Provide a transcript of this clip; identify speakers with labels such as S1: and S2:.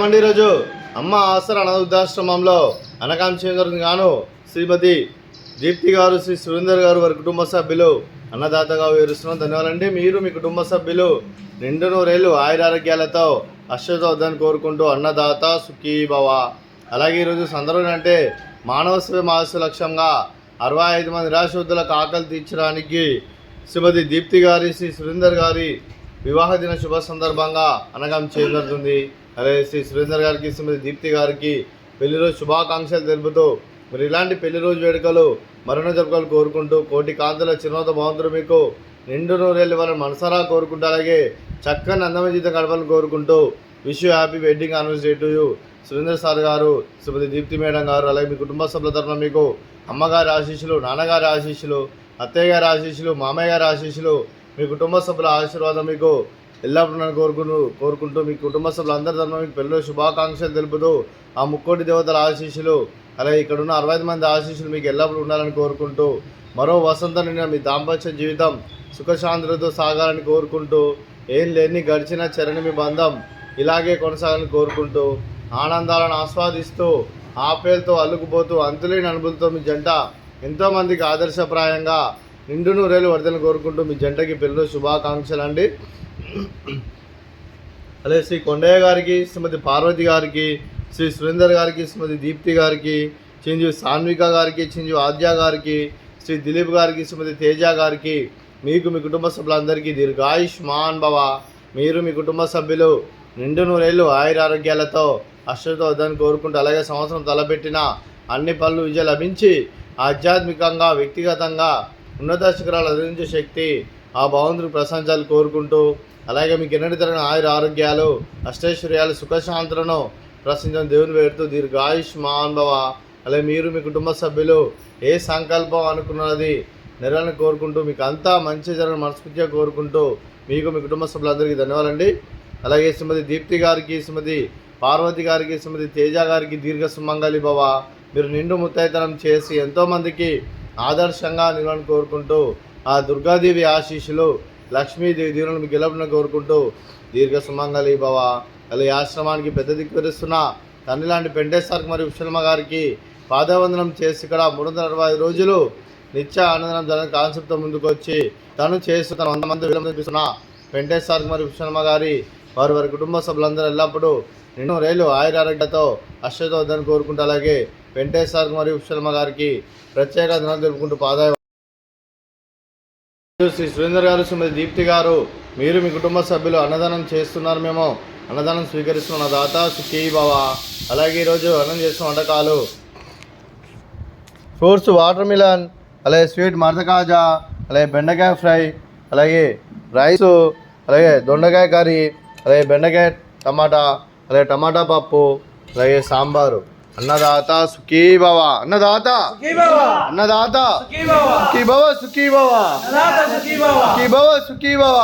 S1: మండి రోజు అమ్మ ఆసర అనాథాశ్రమంలో అనకాంక్ష గాను శ్రీమతి దీప్తి గారు, శ్రీ సురేందర్ గారు వారి కుటుంబ సభ్యులు అన్నదాతగా వివరిస్తున్నాం. ధన్యవాదాలండి. మీరు మీ కుటుంబ సభ్యులు నిండు నూరేళ్ళు ఆయురారోగ్యాలతో అశ్వతోద్దని కోరుకుంటూ అన్నదాత సుఖీ భవ. అలాగే ఈరోజు సందర్భం అంటే మానవ సేవ మహస్సు లక్ష్యంగా 65 మంది నిరాశోద్ధులకు ఆకలి తీర్చడానికి శ్రీమతి దీప్తి గారి, శ్రీ సురేందర్ గారి వివాహ దిన శుభ సందర్భంగా అనగం చేయబడుతుంది. అలాగే శ్రీ సురేందర్ గారికి, శ్రీమతి దీప్తి గారికి పెళ్లి రోజు శుభాకాంక్షలు తెలుపుతూ మరి ఇలాంటి పెళ్లి రోజు వేడుకలు మరణ జరుపుకోవాలని కోరుకుంటూ కోటి కాంతుల చిరునవ్వుతో భగవంతుడు మీకు నిండు నూరేళ్ళు వాళ్ళని మనసారా కోరుకుంటూ అలాగే చక్కని అందమైన జీవితం గడపాలని కోరుకుంటూ wish you happy wedding anniversary to you Surender sir గారు, శ్రీమతి దీప్తి మేడం గారు. అలాగే మీ కుటుంబ సభ్యుల తరఫున మీకు అమ్మగారి ఆశీస్సులు, నాన్నగారి ఆశీస్సులు, అత్తయ్య గారి ఆశీస్సులు, మామయ్య గారి ఆశీస్సులు, మీ కుటుంబ సభ్యుల ఆశీర్వాదం మీకు ఎల్లప్పుడూ కోరుకుంటూ మీ కుటుంబ సభ్యులు అందరి తరఫున మీకు పెళ్ళిలో శుభాకాంక్షలు తెలుపుతూ ఆ ముక్కోటి దేవతల ఆశీస్సులు అలాగే ఇక్కడ ఉన్న 65 మంది ఆశీస్సులు మీకు ఎల్లప్పుడూ ఉండాలని కోరుకుంటూ మరో వసంతం నిండిన మీ దాంపత్య జీవితం సుఖశాంతులతో సాగాలని కోరుకుంటూ ఏం లేని గడిచిన చెరని మీ బంధం ఇలాగే కొనసాగాలని కోరుకుంటూ ఆనందాలను ఆస్వాదిస్తూ ఆపేలతో అల్లుకుపోతూ అంతులేని అనుభూతితో మీ జంట ఎంతోమందికి ఆదర్శప్రాయంగా నిండు నూరేళ్ళు వర్ధలను కోరుకుంటూ మీ జంటకి పెళ్ళిలో శుభాకాంక్షలు అండి. అలాగే శ్రీ కొండయ్య గారికి, శ్రీమతి పార్వతి గారికి, శ్రీ సురేందర్ గారికి, శ్రీమతి దీప్తి గారికి, చిరంజీవి సాన్విక గారికి, చిరంజీవి ఆద్య గారికి, శ్రీ దిలీప్ గారికి, శ్రీమతి తేజ గారికి, మీకు మీ కుటుంబ సభ్యులందరికీ దీర్ఘాయుష్మాన్ భవ. మీరు మీ కుటుంబ సభ్యులు నిండు నూరేళ్ళు ఆయురారోగ్యాలతో అశ్వతో వద్దని కోరుకుంటూ అలాగే సంవత్సరం తలపెట్టిన అన్ని పనులు విజయం లభించి ఆధ్యాత్మికంగా వ్యక్తిగతంగా ఉన్నత శిఖరాలు అధిరించే శక్తి ఆ భగవంతుని ప్రశంసాలు కోరుకుంటూ అలాగే మీకు ఎన్నటి తరగని ఆయుర ఆరోగ్యాలు అష్టైశ్వర్యాలు సుఖశాంతులను ప్రశ్నించిన దేవుని వేడుతూ దీర్ఘాయుష్మాన్ భవ. అలాగే మీరు మీ కుటుంబ సభ్యులు ఏ సంకల్పం అనుకున్నది నెరవేరాలని కోరుకుంటూ మీకు అంతా మంచి జరగని మనస్ఫూర్తిగా కోరుకుంటూ మీకు మీ కుటుంబ సభ్యులందరికీ ధన్యవాదాలండి. అలాగే శ్రీమతి దీప్తి గారికి, శ్రీమతి పార్వతి గారికి, శ్రీమతి తేజ గారికి దీర్ఘ సుమంగళి భవ. మీరు నిండు ముత్తైతనం చేసి ఎంతోమందికి ఆదర్శంగా నిలవాలని కోరుకుంటూ ఆ దుర్గాదేవి ఆశీస్సులు లక్ష్మీదేవి దీవులను మీకు గెలవని కోరుకుంటూ దీర్ఘ సుమంగళి భవ. అలాగే ఆశ్రమానికి పెద్ద దిక్కువరిస్తున్న తండ్రి లాంటి పెంటేశ్వర్ మరియు విశ్వమ్మ గారికి పాదవందనం చేసి ఇక్కడ 365 రోజులు నిత్య ఆనందనం జరగని కాన్సెప్ట్తో ముందుకు వచ్చి తను చేస్తూ తన 100 మంది విలువనిపిస్తున్న పెంటేశ్వర్ మరియు విశ్వమ్మ గారి వారి కుటుంబ సభ్యులందరూ ఎల్లప్పుడూ నిండు రేళ్ళు ఆయురారోగ్యంతో అశ్వతో వద్దని కోరుకుంటూ అలాగే వెంకటేశ్వర మరియు విశ్వమ్మ గారికి ప్రత్యేక ధనాలు తెలుపుకుంటూ పాదాయ శ్రీ సురేందర్ గారు, శ్రీమతి దీప్తి గారు, మీరు మీ కుటుంబ సభ్యులు అన్నదానం చేస్తున్నారు. మేము అన్నదానం స్వీకరిస్తున్న దాత సుఖీ భవ. అలాగే ఈరోజు అన్నం చేస్తున్న వంటకాలు ఫ్రూట్స్ వాటర్ మిలన్, అలాగే స్వీట్ మరదకాజా, అలాగే బెండకాయ ఫ్రై, అలాగే రైసు, అలాగే దొండకాయ కర్రీ, అలాగే బెండకాయ టమాటా, అలాగే టమాటా పప్పు, అలాగే సాంబారు. అన్నదాత సుఖీ భవ. అన్నదాత అన్నదాత సుఖీ భవ, సుఖీ భవ, సుఖీ భవ, సుఖీ భవ.